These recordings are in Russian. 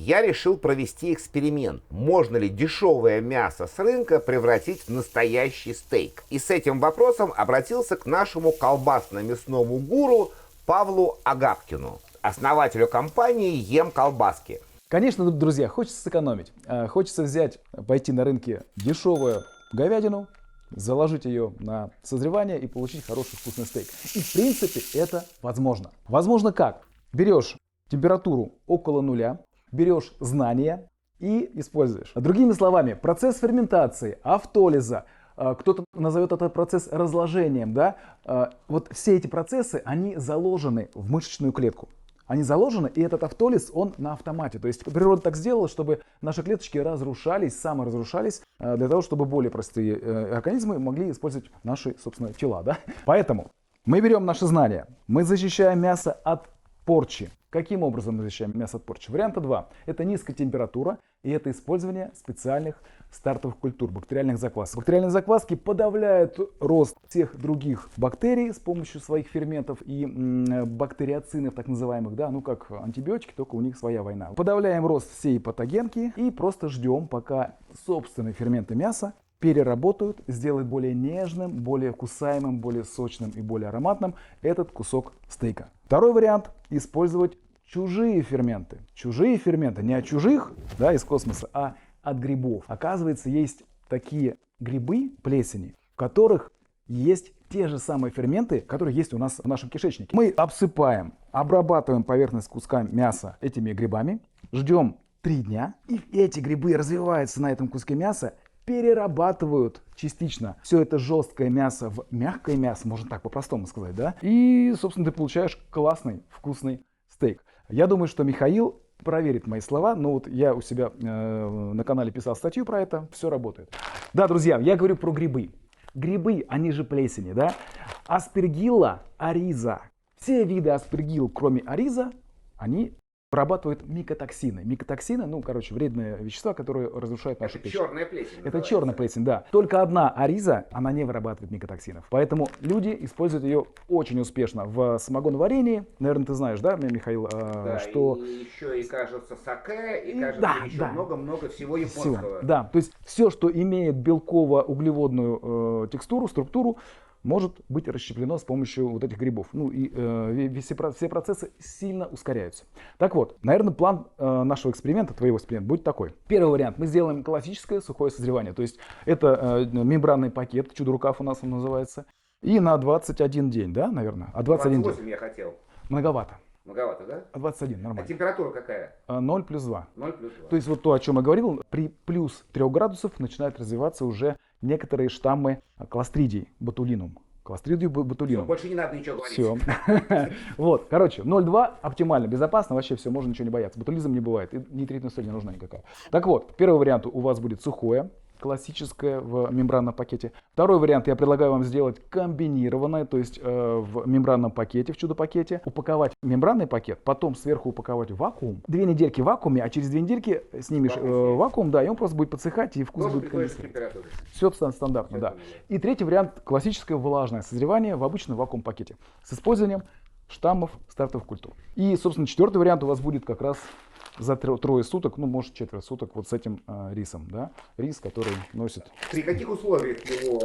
я решил провести эксперимент. Можно ли дешевое мясо с рынка превратить в настоящий стейк? И с этим вопросом обратился к нашему колбасно-мясному гуру Павлу Агапкину, основателю компании «Ем колбаски». Конечно, друзья, хочется сэкономить. Хочется пойти на рынке дешевую говядину, заложить ее на созревание и получить хороший вкусный стейк. И в принципе это возможно. Возможно как? Берешь температуру около нуля, берешь знания и используешь. Другими словами, процесс ферментации, автолиза, кто-то назовет этот процесс разложением, да? Вот все эти процессы, они заложены в мышечную клетку. Они заложены, и этот автолиз, он на автомате. То есть природа так сделала, чтобы наши клеточки разрушались, саморазрушались, для того, чтобы более простые организмы могли использовать наши, собственно, тела. Да? Поэтому мы берем наши знания, мы защищаем мясо от порчи. Каким образом мы защищаем мясо от порчи? Варианта 2. Это низкая температура и это использование специальных стартовых культур, бактериальных заквасок. Бактериальные закваски подавляют рост всех других бактерий с помощью своих ферментов и бактериоцинов, так называемых, да, ну как антибиотики, только у них своя война. Подавляем рост всей патогенки и просто ждем, пока собственные ферменты мяса переработают, сделают более нежным, более кусаемым, более сочным и более ароматным этот кусок стейка. Второй вариант – использовать чужие ферменты. Чужие ферменты, не от чужих, да, из космоса, а от грибов. Оказывается, есть такие грибы, плесени, в которых есть те же самые ферменты, которые есть у нас в нашем кишечнике. Мы обсыпаем, обрабатываем поверхность куска мяса этими грибами, ждем 3 дня, и эти грибы развиваются на этом куске мяса, перерабатывают частично все это жесткое мясо в мягкое мясо, можно так по-простому сказать, да? И, собственно, ты получаешь классный, вкусный стейк. Я думаю, что Михаил проверит мои слова, но вот я у себя на канале писал статью про это, все работает. Да, друзья, я говорю про грибы. Грибы, они же плесени, да? Аспергилла, ариза. Все виды аспергилл, кроме ариза, они вырабатывают микотоксины. Микотоксины, ну, короче, вредные вещества, которые разрушают нашу печень. Это черная плесень. Это черная плесень, да. Только одна ариза, она не вырабатывает микотоксинов. Поэтому люди используют ее очень успешно в самогоноварении. Наверное, ты знаешь, да, Михаил, да, что... И еще, и кажется, саке, и кажется, еще много-много всего японского. Все, да, то есть все, что имеет белково-углеводную текстуру, структуру, может быть расщеплено с помощью вот этих грибов. Ну и все процессы сильно ускоряются. Так вот, наверное, план нашего эксперимента, твоего эксперимента, будет такой. Первый вариант. Мы сделаем классическое сухое созревание. То есть это мембранный пакет, чудо-рукав у нас он называется. И на 21 день, да, наверное? А 28 день. Я хотел. Многовато. Многовато, да? 21, нормально. А температура какая? 0 плюс 2. 0 плюс 2. То есть вот то, о чем я говорил, при плюс 3 градусов начинают развиваться уже некоторые штаммы кластридий ботулинум. Кластридию ботулинум. Все, больше не надо ничего говорить. Все. Вот, короче, 0,2 оптимально, безопасно, вообще все, можно ничего не бояться. Ботулизм не бывает, и нитритная соль не нужна никакая. Так вот, первый вариант у вас будет сухое, классическое в мембранном пакете. Второй вариант я предлагаю вам сделать комбинированное, то есть в мембранном пакете, в чудо-пакете. Упаковать мембранный пакет, потом сверху упаковать в вакуум. 2 недельки в вакууме, а через 2 недельки снимешь вакуум, да, и он просто будет подсыхать, и вкус будет конденсироваться. Все стандартно, да. И третий вариант, классическое влажное созревание в обычном вакуум-пакете с использованием штаммов стартовых культур. И, собственно, четвертый вариант у вас будет как раз за 3 суток, ну, может, 4 суток вот с этим рисом, да, рис, который носит. При каких условиях его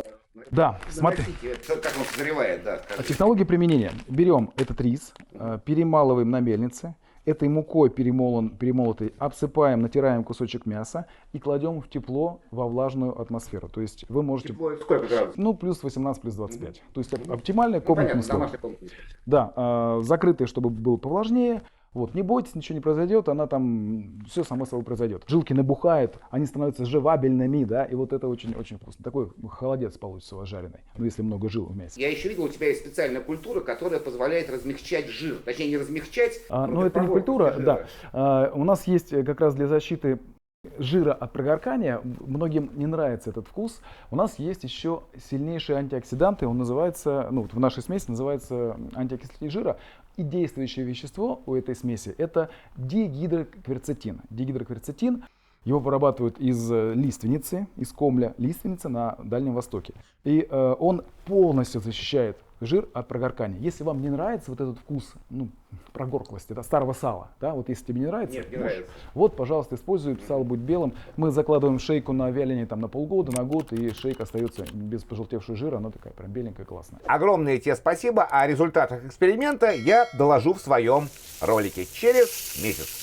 да, смотри. Как он созревает, да. Технология применения. Берем этот рис, перемалываем на мельнице, этой мукой перемолотой обсыпаем, натираем кусочек мяса и кладем в тепло во влажную атмосферу. То есть вы можете... Тепло сколько градусов? Ну, плюс 18, плюс 25. То есть оптимальная комнатная условия. Да, закрытые, чтобы было повлажнее. Вот, не бойтесь, ничего не произойдет, она там, все само собой произойдет. Жилки набухают, они становятся жевабельными, да, и вот это очень-очень вкусно. Такой холодец получится у вас жареный, ну, если много жил в мясе. Я еще видел, у тебя есть специальная культура, которая позволяет размягчать жир. Точнее, не размягчать, ну, это не культура, да. У нас есть как раз для защиты жира от прогоркания, многим не нравится этот вкус. У нас есть еще сильнейшие антиоксиданты, он называется, ну, вот в нашей смеси называется антиокислитель жира. И действующее вещество у этой смеси это дигидрокверцетин. Дигидрокверцетин, его вырабатывают из лиственницы, из комля лиственницы на Дальнем Востоке. И он полностью защищает жир от прогоркания. Если вам не нравится вот этот вкус, ну, прогорклости, это старого сала, да, вот если тебе не нравится, Нет, не нравится. вот, пожалуйста, используй, сало будет белым. Мы закладываем шейку на вяление там на полгода, на год, и шейка остается без пожелтевшего жира, она такая прям беленькая, классная. Огромное тебе спасибо. О результатах эксперимента я доложу в своем ролике через месяц.